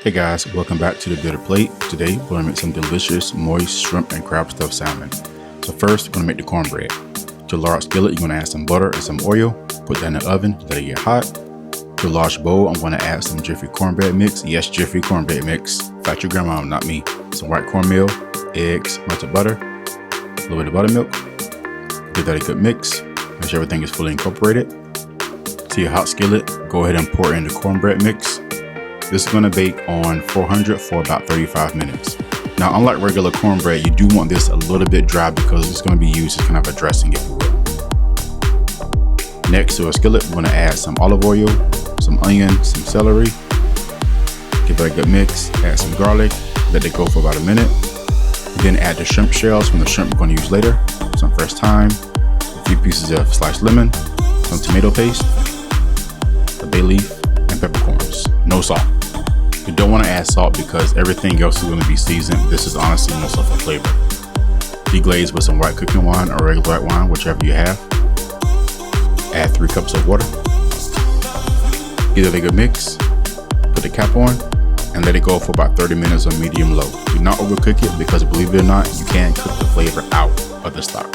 Hey guys, welcome back to the Bitter Plate. Today we're going to make some delicious moist shrimp and crab stuffed salmon. So first we're going to make the cornbread. To a large skillet you're going to add some butter and some oil. Put that in the oven, let it get hot. To a large bowl I'm going to add some Jiffy cornbread mix. Yes, Jiffy cornbread mix. Fact your grandma, not me. Some white cornmeal, eggs, melted butter, a little bit of buttermilk. Give that a good mix. Make sure everything is fully incorporated. To your hot skillet, go ahead and pour in the cornbread mix. This is going to bake on 400 for about 35 minutes. Now, unlike regular cornbread, you do want this a little bit dry because it's going to be used as kind of a dressing, if you will. Next to a skillet, we're going to add some olive oil, some onion, some celery. Give it a good mix. Add some garlic. Let it go for about a minute. Then add the shrimp shells from the shrimp we're going to use later. Some fresh thyme, a few pieces of sliced lemon, some tomato paste, a bay leaf, and peppercorns. No salt. You don't want to add salt because everything else is going to be seasoned. This is honestly more so for flavor. Deglaze with some white cooking wine or regular white wine, whichever you have. Add 3 cups of water. Give it a good mix. Put the cap on and let it go for about 30 minutes on medium low. Do not overcook it because, believe it or not, you can cook the flavor out of the stock.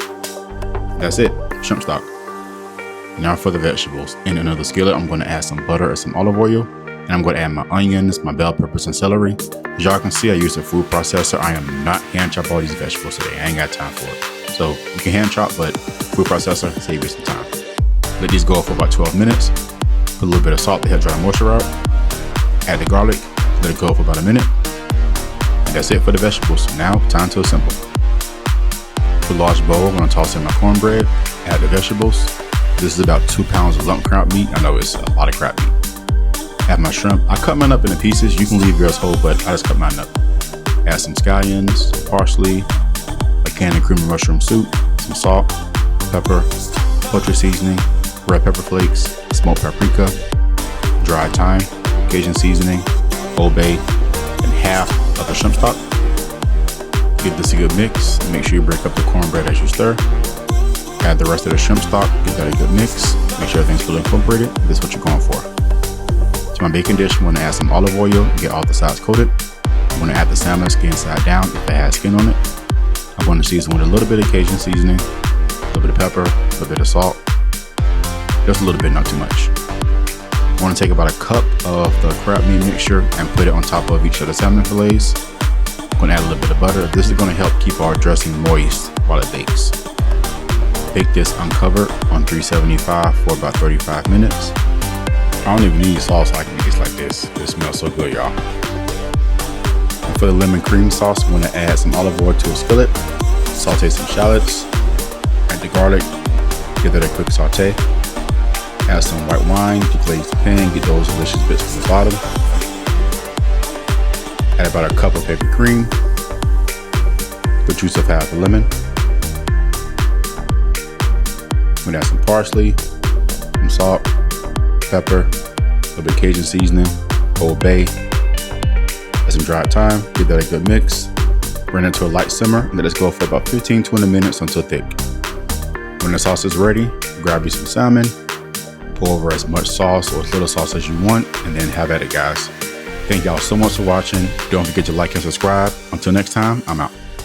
That's it, shrimp stock. Now for the vegetables. In another skillet, I'm going to add some butter and some olive oil. And I'm going to add my onions, my bell peppers, and celery. As y'all can see, I use a food processor. I am not hand chop all these vegetables today. I ain't got time for it. So you can hand chop, but food processor, save you some time. Let these go for about 12 minutes. Put a little bit of salt to help dry the moisture out. Add the garlic. Let it go for about a minute. And that's it for the vegetables. Now, time to assemble. For a large bowl, I'm going to toss in my cornbread. Add the vegetables. This is about 2 pounds of lump crab meat. I know it's a lot of crab meat. Add my shrimp. I cut mine up into pieces. You can leave yours whole, but I just cut mine up. Add some scallions, parsley, a can of cream of mushroom soup, some salt, pepper, poultry seasoning, red pepper flakes, smoked paprika, dried thyme, Cajun seasoning, Old Bay, and half of the shrimp stock. Give this a good mix. Make sure you break up the cornbread as you stir. Add the rest of the shrimp stock. Give that a good mix. Make sure everything's fully incorporated. This is what you're going for. To my baking dish, I'm going to add some olive oil and get all the sides coated. I'm going to add the salmon skin side down if it has skin on it. I'm going to season with a little bit of Cajun seasoning, a little bit of pepper, a little bit of salt. Just a little bit, not too much. I want to take about a cup of the crab meat mixture and put it on top of each of the salmon fillets. I'm going to add a little bit of butter. This is going to help keep our dressing moist while it bakes. Bake this uncovered on 375 for about 35 minutes. I don't even need sauce, I can make this like this. This smells so good, y'all. And for the lemon cream sauce, I'm going to add some olive oil to a skillet, saute some shallots, add the garlic, give it a quick saute, add some white wine, deglaze the pan, get those delicious bits from the bottom. Add about a cup of heavy cream, the juice of half a lemon. I'm going to add some parsley, some salt, pepper, a little bit of Cajun seasoning, Old Bay, add some dried thyme, give that a good mix, bring it to a light simmer, and let it go for about 15-20 minutes until thick. When the sauce is ready, grab you some salmon, pour over as much sauce or as little sauce as you want, and then have at it, guys. Thank y'all so much for watching. Don't forget to like and subscribe. Until next time, I'm out.